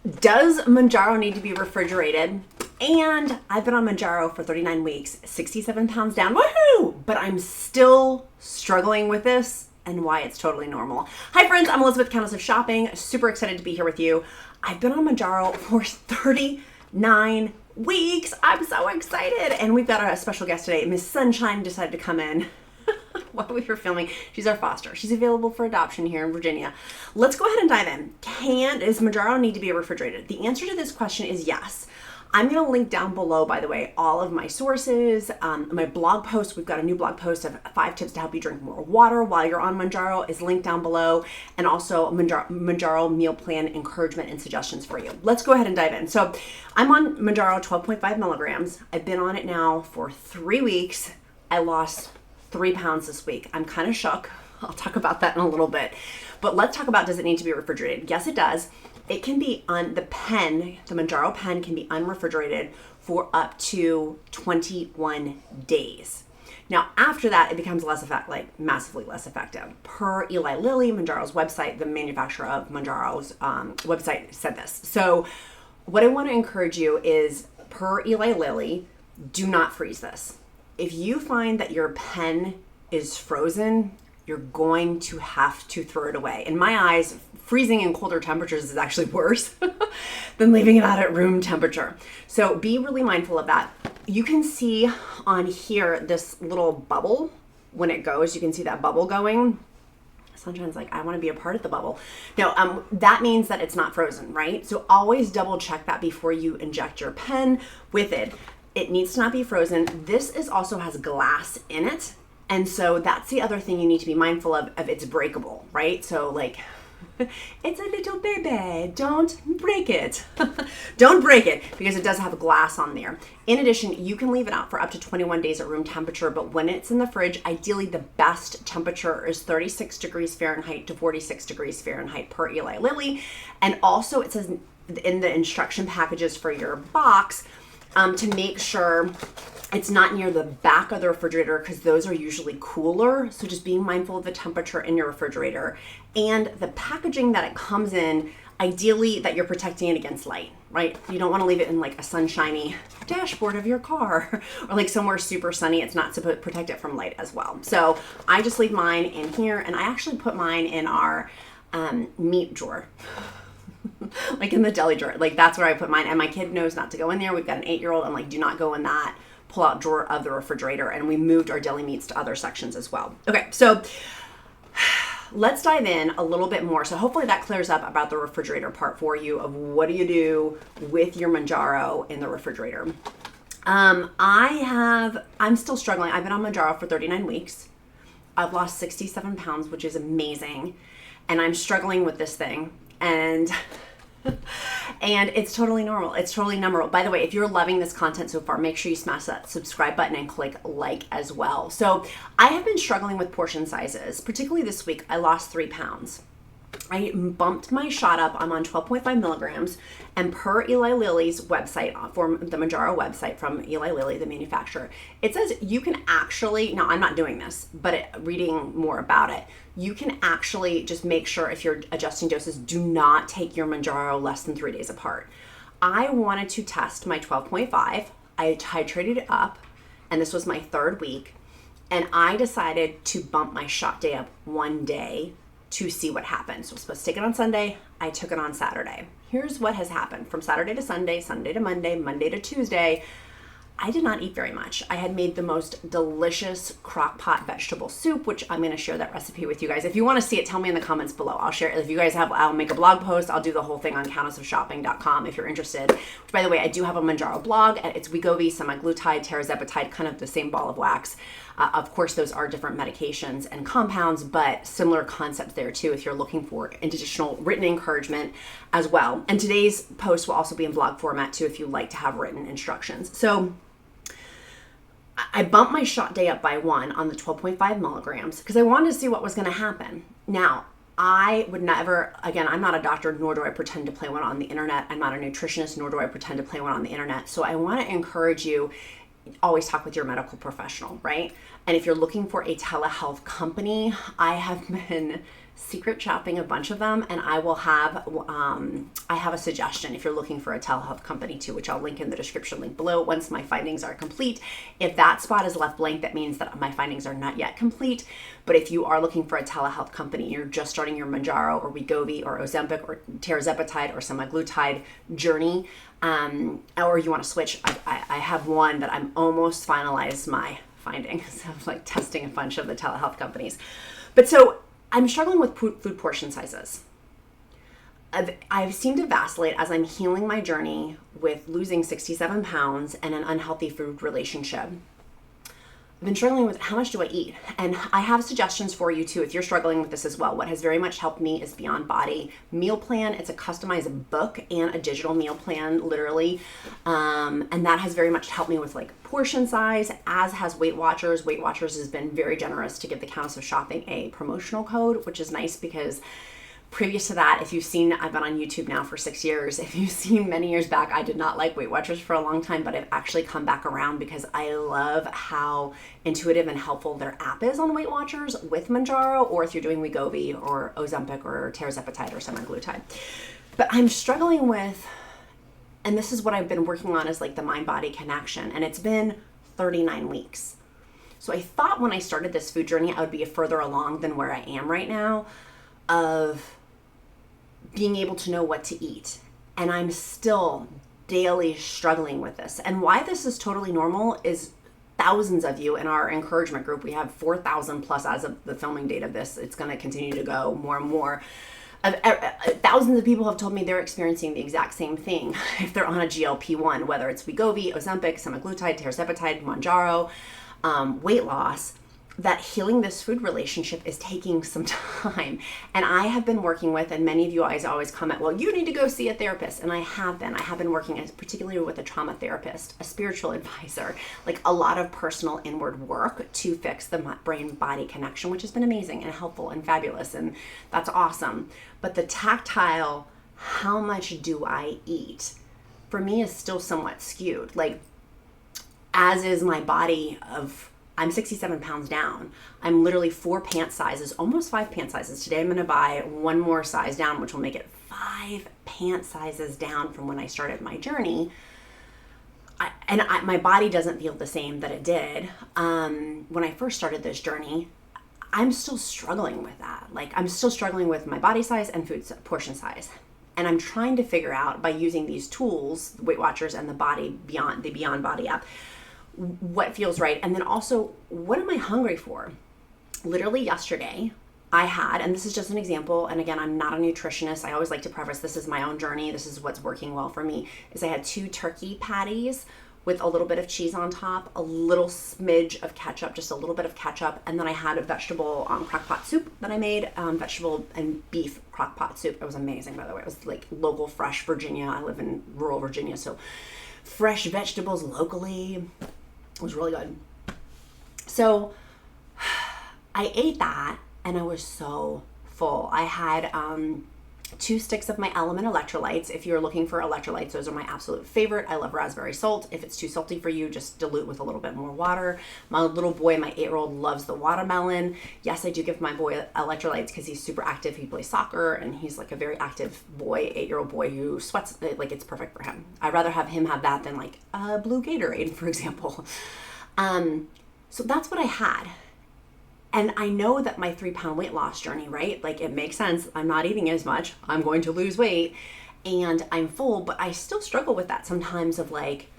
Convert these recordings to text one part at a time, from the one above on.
Does Mounjaro need to be refrigerated? And I've been on Mounjaro for 39 weeks, 67 pounds down, woohoo! But I'm still struggling with this and why it's totally normal. Hi friends, I'm Elizabeth, Countess of Shopping. Super excited to be here with you. I've been on Mounjaro for 39 weeks. I'm so excited. And we've got a special guest today. Miss Sunshine decided to come in while we were filming. She's our foster. She's available for adoption here in Virginia. Let's go ahead and dive in. Does Mounjaro need to be refrigerated? The answer to this question is yes. I'm going to link down below, by the way, all of my sources, my blog post. We've got a new blog post of 5 tips to help you drink more water while you're on Mounjaro is linked down below, and also Mounjaro meal plan encouragement and suggestions for you. Let's go ahead and dive in. So I'm on Mounjaro 12.5 milligrams. I've been on it now for 3 weeks. I lost 3 pounds this week. I'm kind of shook. I'll talk about that in a little bit. But let's talk about, does it need to be refrigerated? Yes, it does. It can be on the Mounjaro pen can be unrefrigerated for up to 21 days. Now, after that, it becomes massively less effective. Per Eli Lilly, Mounjaro's website, the manufacturer of Mounjaro's website said this. So what I want to encourage you is, per Eli Lilly, do not freeze this. If you find that your pen is frozen, you're going to have to throw it away. In my eyes, freezing in colder temperatures is actually worse than leaving it out at room temperature. So be really mindful of that. You can see on here this little bubble when it goes. You can see that bubble going. Sunshine's like, I want to be a part of the bubble. No, that means that it's not frozen, right? So always double check that before you inject your pen with it. It needs to not be frozen. This also has glass in it. And so that's the other thing you need to be mindful of it's breakable, right? So like, it's a little baby, don't break it. Don't break it, because it does have glass on there. In addition, you can leave it out for up to 21 days at room temperature, but when it's in the fridge, ideally the best temperature is 36 degrees Fahrenheit to 46 degrees Fahrenheit per Eli Lilly. And also it says in the instruction packages for your box, to make sure it's not near the back of the refrigerator, because those are usually cooler. So just being mindful of the temperature in your refrigerator and the packaging that it comes in, ideally that you're protecting it against light, right? You don't want to leave it in like a sunshiny dashboard of your car or like somewhere super sunny. It's not supposed to protect it from light as well. So I just leave mine in here, and I actually put mine in our meat drawer. Like in the deli drawer, like that's where I put mine. And my kid knows not to go in there. We've got an 8-year-old. I'm like, do not go in that pull-out drawer of the refrigerator. And we moved our deli meats to other sections as well. Okay, so let's dive in a little bit more. So hopefully that clears up about the refrigerator part for you of what do you do with your Mounjaro in the refrigerator. I'm still struggling. I've been on Mounjaro for 39 weeks. I've lost 67 pounds, which is amazing. And I'm struggling with this thing. And it's totally normal. It's totally normal. By the way, if you're loving this content so far, make sure you smash that subscribe button and click like as well. So I have been struggling with portion sizes, particularly this week. I lost 3 pounds. I bumped my shot up. I'm on 12.5 milligrams, and per Eli Lilly's website, for the Mounjaro website from Eli Lilly, the manufacturer, it says you can actually, now I'm not doing this, but reading more about it, you can actually just make sure if you're adjusting doses, do not take your Mounjaro less than 3 days apart. I wanted to test my 12.5. I titrated it up, and this was my 3rd week, and I decided to bump my shot day up 1 day to see what happened. So I was supposed to take it on Sunday. I took it on Saturday. Here's what has happened. From Saturday to Sunday, Sunday to Monday, Monday to Tuesday, I did not eat very much. I had made the most delicious crock pot vegetable soup, which I'm going to share that recipe with you guys. If you want to see it, tell me in the comments below. I'll share it. If you guys have, I'll make a blog post. I'll do the whole thing on countessofshopping.com if you're interested. Which, by the way, I do have a Mounjaro blog. It's WEGOVY, semaglutide, tirzepatide, kind of the same ball of wax. Of course, those are different medications and compounds, but similar concepts there too if you're looking for additional written encouragement as well. And today's post will also be in vlog format too if you like to have written instructions. So I bumped my shot day up by 1 on the 12.5 milligrams because I wanted to see what was going to happen. Now, I would never, again, I'm not a doctor, nor do I pretend to play one on the internet. I'm not a nutritionist, nor do I pretend to play one on the internet. So I want to encourage you, always talk with your medical professional, right? And if you're looking for a telehealth company, I have been secret shopping a bunch of them, and I will have, I have a suggestion if you're looking for a telehealth company too, which I'll link in the description link below once my findings are complete. If that spot is left blank, that means that my findings are not yet complete. But if you are looking for a telehealth company, you're just starting your Mounjaro or WEGOVY or Ozempic or tirzepatide or semaglutide journey, or you want to switch, I have one that I'm almost finalized my findings. I'm like testing a bunch of the telehealth companies. But so I'm struggling with food portion sizes. I've seemed to vacillate as I'm healing my journey with losing 67 pounds and an unhealthy food relationship. I've been struggling with how much do I eat? And I have suggestions for you too if you're struggling with this as well. What has very much helped me is Beyond Body Meal Plan. It's a customized book and a digital meal plan, literally. And that has very much helped me with like portion size, as has Weight Watchers. Weight Watchers has been very generous to give the Countess of Shopping a promotional code, which is nice because previous to that, if you've seen, I've been on YouTube now for 6 years. If you've seen many years back, I did not like Weight Watchers for a long time, but I've actually come back around because I love how intuitive and helpful their app is on Weight Watchers with Mounjaro, or if you're doing WEGOVY or Ozempic or tirzepatide or semaglutide. But I'm struggling with, and this is what I've been working on, is like the mind-body connection, and it's been 39 weeks. So I thought when I started this food journey, I would be further along than where I am right now of being able to know what to eat. And I'm still daily struggling with this. And why this is totally normal is thousands of you in our encouragement group. We have 4,000 plus as of the filming date of this. It's going to continue to go more and more. Thousands of people have told me they're experiencing the exact same thing if they're on a GLP-1, whether it's WEGOVY, Ozempic, semaglutide, tirzepatide, Mounjaro, weight loss, that healing this food relationship is taking some time. And I have been working with, and many of you guys always comment, well, you need to go see a therapist. And I have been working particularly with a trauma therapist, a spiritual advisor, like a lot of personal inward work to fix the brain-body connection, which has been amazing and helpful and fabulous. And that's awesome. But the tactile, how much do I eat, for me is still somewhat skewed. Like, as is my body of, I'm 67 pounds down. I'm literally 4 pant sizes, almost 5 pant sizes. Today I'm going to buy one more size down, which will make it 5 pant sizes down from when I started my journey. My body doesn't feel the same that it did when I first started this journey. I'm still struggling with that. Like, I'm still struggling with my body size and food portion size. And I'm trying to figure out, by using these tools, Weight Watchers and the Beyond Body app, what feels right. And then also, what am I hungry for? Literally yesterday, I had, and this is just an example, and again, I'm not a nutritionist. I always like to preface, this is my own journey. This is what's working well for me, is I had 2 turkey patties with a little bit of cheese on top, a little smidge of ketchup, just a little bit of ketchup. And then I had a vegetable crock-pot soup that I made, vegetable and beef crock-pot soup. It was amazing, by the way. It was like local, fresh Virginia. I live in rural Virginia, so fresh vegetables locally. It was really good. So I ate that and I was so full. I had 2 sticks of my Element Electrolytes. If you're looking for electrolytes, those are my absolute favorite. I love raspberry salt. If it's too salty for you, just dilute with a little bit more water. My little boy, my 8-year-old, loves the watermelon. Yes, I do give my boy electrolytes because he's super active. He plays soccer and he's like a very active boy, 8-year-old boy who sweats. Like, it's perfect for him. I'd rather have him have that than like a blue Gatorade, for example. So that's what I had. And I know that my 3-pound weight loss journey, right? Like, it makes sense. I'm not eating as much. I'm going to lose weight and I'm full, but I still struggle with that sometimes of like,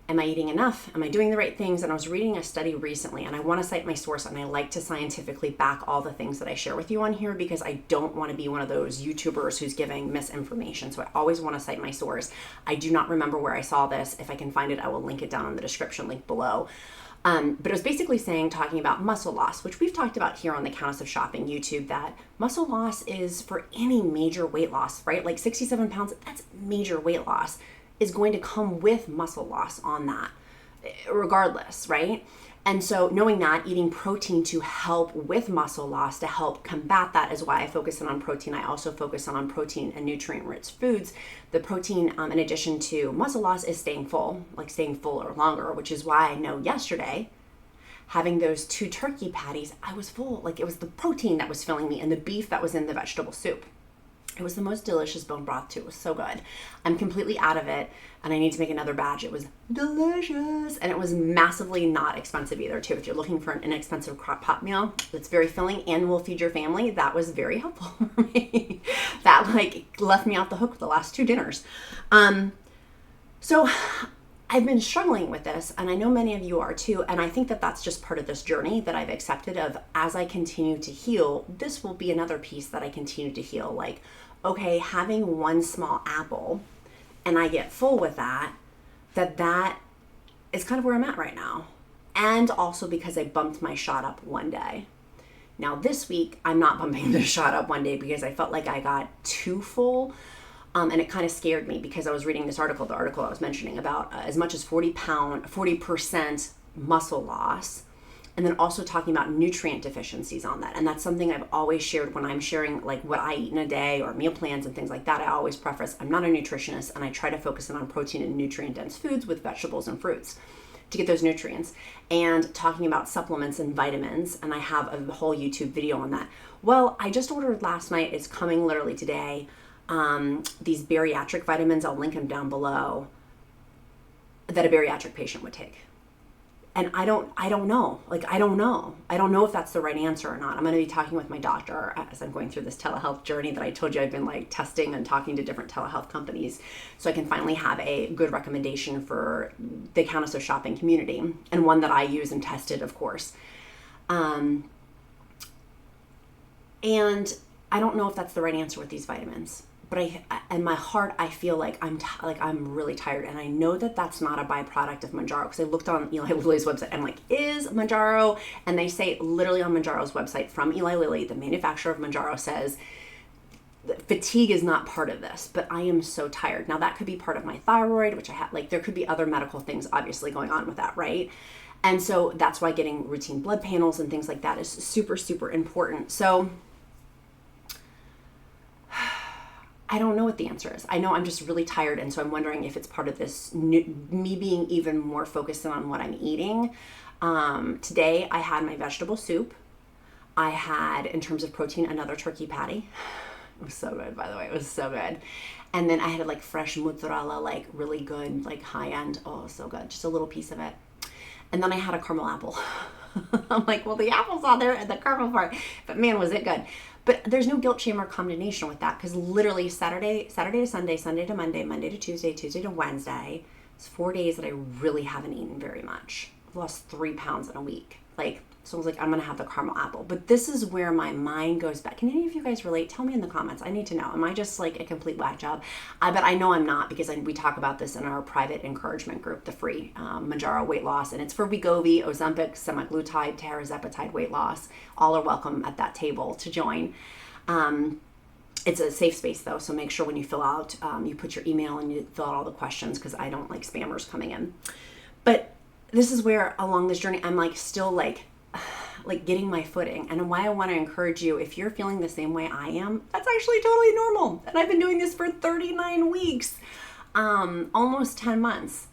am I eating enough? Am I doing the right things? And I was reading a study recently, and I want to cite my source, and I like to scientifically back all the things that I share with you on here because I don't want to be one of those YouTubers who's giving misinformation. So I always want to cite my source. I do not remember where I saw this. If I can find it, I will link it down in the description link below. But it was basically talking about muscle loss, which we've talked about here on the Countess of Shopping YouTube, that muscle loss is for any major weight loss, right? Like 67 pounds, that's major weight loss, is going to come with muscle loss on that, regardless, right? And so knowing that, eating protein to help with muscle loss, to help combat that, is why I focus on protein. I also focus on protein and nutrient-rich foods. The protein, in addition to muscle loss, is staying full, like staying full or longer, which is why I know yesterday having those 2 turkey patties, I was full. Like, it was the protein that was filling me and the beef that was in the vegetable soup. It was the most delicious bone broth too. It was so good. I'm completely out of it and I need to make another batch. It was delicious and it was massively not expensive either too. If you're looking for an inexpensive crock pot meal that's very filling and will feed your family, that was very helpful for me. That like left me off the hook for the last 2 dinners. So I've been struggling with this and I know many of you are too. And I think that that's just part of this journey that I've accepted of as I continue to heal, this will be another piece that I continue to heal. Like, okay, having 1 small apple and I get full with that is kind of where I'm at right now. And also because I bumped my shot up one day. Now this week, I'm not bumping the shot up one day because I felt like I got too full. And it kind of scared me because I was reading this article, the article I was mentioning about as much as 40% muscle loss. And then also talking about nutrient deficiencies on that. And that's something I've always shared when I'm sharing like what I eat in a day or meal plans and things like that. I always preface, I'm not a nutritionist and I try to focus in on protein and nutrient dense foods with vegetables and fruits to get those nutrients, and talking about supplements and vitamins. And I have a whole YouTube video on that. Well, I just ordered last night. It's coming literally today. These bariatric vitamins, I'll link them down below, that a bariatric patient would take. And I don't know. Like, I don't know if that's the right answer or not. I'm going to be talking with my doctor as I'm going through this telehealth journey that I told you I've been like testing and talking to different telehealth companies so I can finally have a good recommendation for the Countess of shopping community, and one that I use and tested, of course. And I don't know if that's the right answer with these vitamins. But in my heart, I feel like I'm really tired. And I know that that's not a byproduct of Mounjaro, because I looked on Eli Lilly's website. I'm like, is Mounjaro? And they say literally on Mounjaro's website from Eli Lilly, the manufacturer of Mounjaro, says fatigue is not part of this, but I am so tired. Now that could be part of my thyroid, which I have, like there could be other medical things obviously going on with that, right? And so that's why getting routine blood panels and things like that is super, super important. So I don't know what the answer is. I know I'm just really tired. And so I'm wondering if it's part of this me being even more focused on what I'm eating. Today I had my vegetable soup. I had, in terms of protein, another turkey patty. It was so good, by the way. It was so good. And then I had like fresh mozzarella, like really good, like high end. Oh, so good. Just a little piece of it. And then I had a caramel apple. I'm like, well, the apple's on there and the caramel part. But man, was it good. But there's no guilt, shame, or condemnation with that, because literally Saturday to Sunday, Sunday to Monday, Monday to Tuesday, Tuesday to Wednesday, it's 4 days that I really haven't eaten very much. I've lost 3 pounds in a week. So I was like, I'm going to have the caramel apple. But this is where my mind goes back. Can any of you guys relate? Tell me in the comments. I need to know. Am I just like a complete whack job? But I know I'm not, because we talk about this in our private encouragement group, the free Mounjaro weight loss. And it's for WEGOVY, Ozempic, semaglutide, tirzepatide weight loss. All are welcome at that table to join. It's a safe space though. So make sure when you fill out, you put your email and you fill out all the questions, because I don't like spammers coming in. But this is where along this journey, I'm like still like getting my footing. And why I want to encourage you, if you're feeling the same way I am, that's actually totally normal. And I've been doing this for 39 weeks, almost 10 months.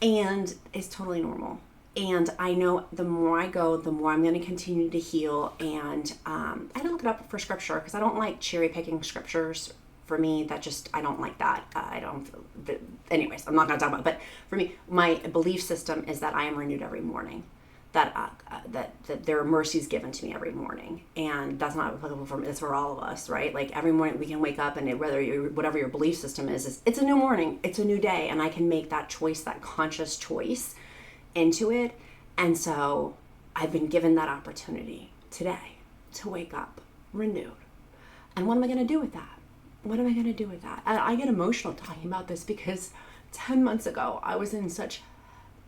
And it's totally normal. And I know the more I go, the more I'm going to continue to heal. And I had to look it up for scripture, because I don't like cherry picking scriptures. For me, that just, I don't like that. Anyways, I'm not going to talk about it. But for me, my belief system is that I am renewed every morning. That there are mercies given to me every morning, and that's not applicable for me. It's for all of us, right? Like every morning we can wake up, and whatever your belief system is it's a new morning, it's a new day, and I can make that choice, that conscious choice into it. And so I've been given that opportunity today to wake up renewed. And what am I going to do with that? What am I going to do with that? I get emotional talking about this, because 10 months ago I was in such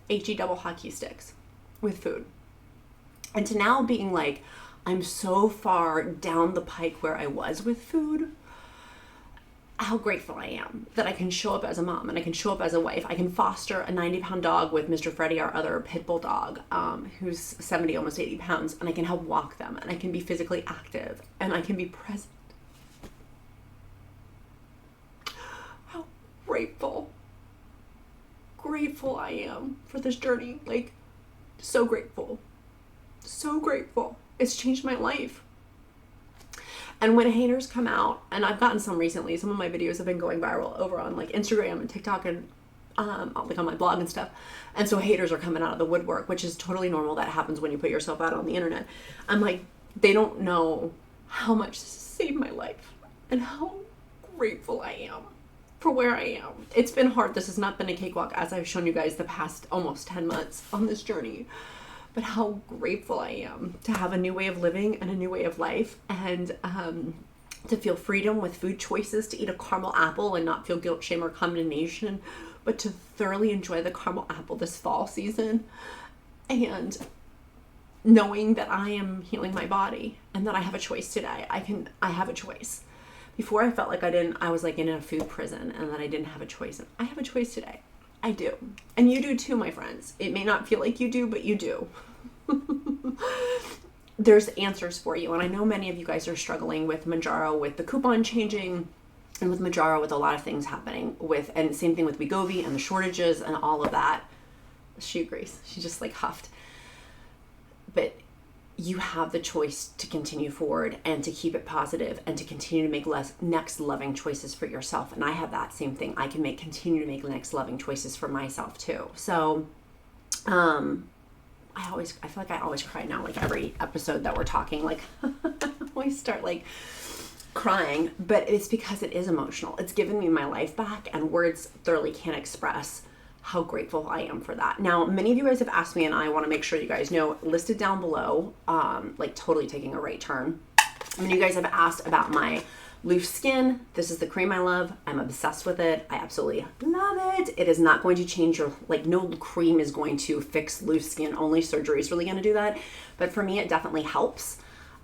HE double hockey sticks with food. And to now being like, I'm so far down the pike where I was with food, how grateful I am that I can show up as a mom and I can show up as a wife. I can foster a 90-pound dog with Mr. Freddie, our other pit bull dog, who's 70, almost 80 pounds, and I can help walk them, and I can be physically active, and I can be present. How grateful I am for this journey. Like, so grateful. so grateful. It's changed my life. And when haters come out, and I've gotten some recently, some of my videos have been going viral over on like Instagram and TikTok and like on my blog and stuff. And so haters are coming out of the woodwork, which is totally normal. That happens when you put yourself out on the internet. I'm like, they don't know how much this has saved my life and how grateful I am for where I am. It's been hard. This has not been a cakewalk, as I've shown you guys the past almost 10 months on this journey. But how grateful I am to have a new way of living and a new way of life, and to feel freedom with food choices, to eat a caramel apple and not feel guilt, shame, or condemnation, but to thoroughly enjoy the caramel apple this fall season, and knowing that I am healing my body and that I have a choice today. I have a choice. Before I felt like I was like in a food prison and that I didn't have a choice. I have a choice today. I do. And you do too, my friends. It may not feel like you do, but you do. There's answers for you. And I know many of you guys are struggling with Mounjaro, with the coupon changing, and with Mounjaro, with a lot of things happening with, and same thing with WEGOVY and the shortages and all of that. She agrees. She just like huffed. But you have the choice to continue forward and to keep it positive and to continue to make next loving choices for yourself. And I have that same thing. I can continue to make next loving choices for myself too. So, I feel like I always cry now, like every episode that we're talking, like I always start like crying, but it's because it is emotional. It's given me my life back, and words thoroughly can't express how grateful I am for that. Now, many of you guys have asked me, and I want to make sure you guys know, listed down below, like totally taking a right turn. Many of you guys have asked about my loose skin. This is the cream I love. I'm obsessed with it. I absolutely love it. It is not going to change your, like no cream is going to fix loose skin. Only surgery is really going to do that. But for me, it definitely helps.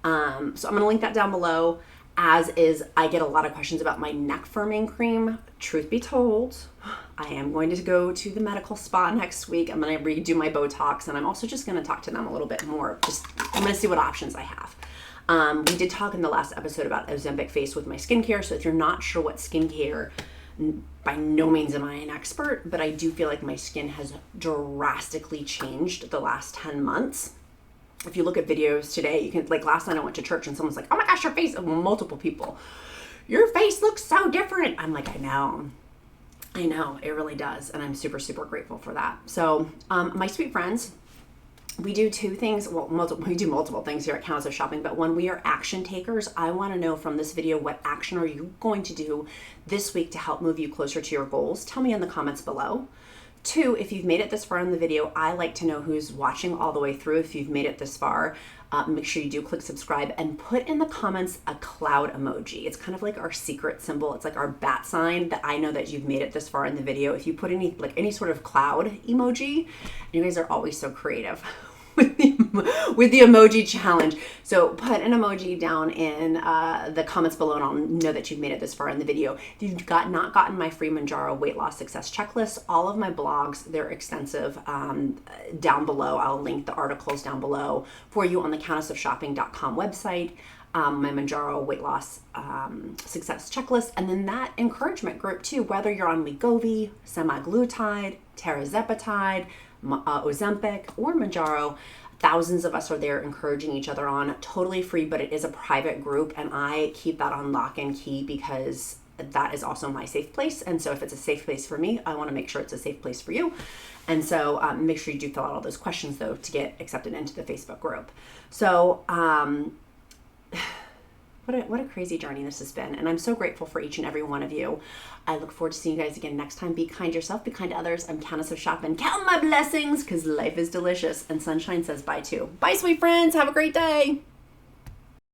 So I'm going to link that down below. As is, I get a lot of questions about my neck firming cream. Truth be told, I am going to go to the medical spa next week. I'm going to redo my Botox, and I'm also just going to talk to them a little bit more. I'm going to see what options I have. We did talk in the last episode about Ozempic face with my skincare. So if you're not sure what skincare, by no means am I an expert, but I do feel like my skin has drastically changed the last 10 months. If you look at videos today, you can, like last night I went to church and someone's like, oh my gosh, your face, multiple people, your face looks so different. I'm like, I know, it really does. And I'm super, super grateful for that. So, my sweet friends, we do two things. Well, we do multiple things here at Countess of Shopping, but when we are action takers, I want to know from this video, what action are you going to do this week to help move you closer to your goals? Tell me in the comments below. 2, if you've made it this far in the video, I like to know who's watching all the way through. If you've made it this far, make sure you do click subscribe and put in the comments a cloud emoji. It's kind of like our secret symbol. It's like our bat sign that I know that you've made it this far in the video. If you put any sort of cloud emoji, you guys are always so creative with the emoji challenge. So put an emoji down in the comments below, and I'll know that you've made it this far in the video. If you've not gotten my free Mounjaro weight loss success checklist, all of my blogs, they're extensive, down below. I'll link the articles down below for you on the countessofshopping.com website. My Mounjaro weight loss success checklist, and then that encouragement group too, whether you're on WEGOVY, semaglutide, tirzepatide, Ozempic, or Mounjaro. Thousands of us are there encouraging each other on, totally free, but it is a private group, and I keep that on lock and key because that is also my safe place. And so if it's a safe place for me, I want to make sure it's a safe place for you. And so make sure you do fill out all those questions though to get accepted into the Facebook group. So what a crazy journey this has been. And I'm so grateful for each and every one of you. I look forward to seeing you guys again next time. Be kind to yourself, be kind to others. I'm Countess of Shopping. Count my blessings because life is delicious. And Sunshine says bye too. Bye, sweet friends. Have a great day.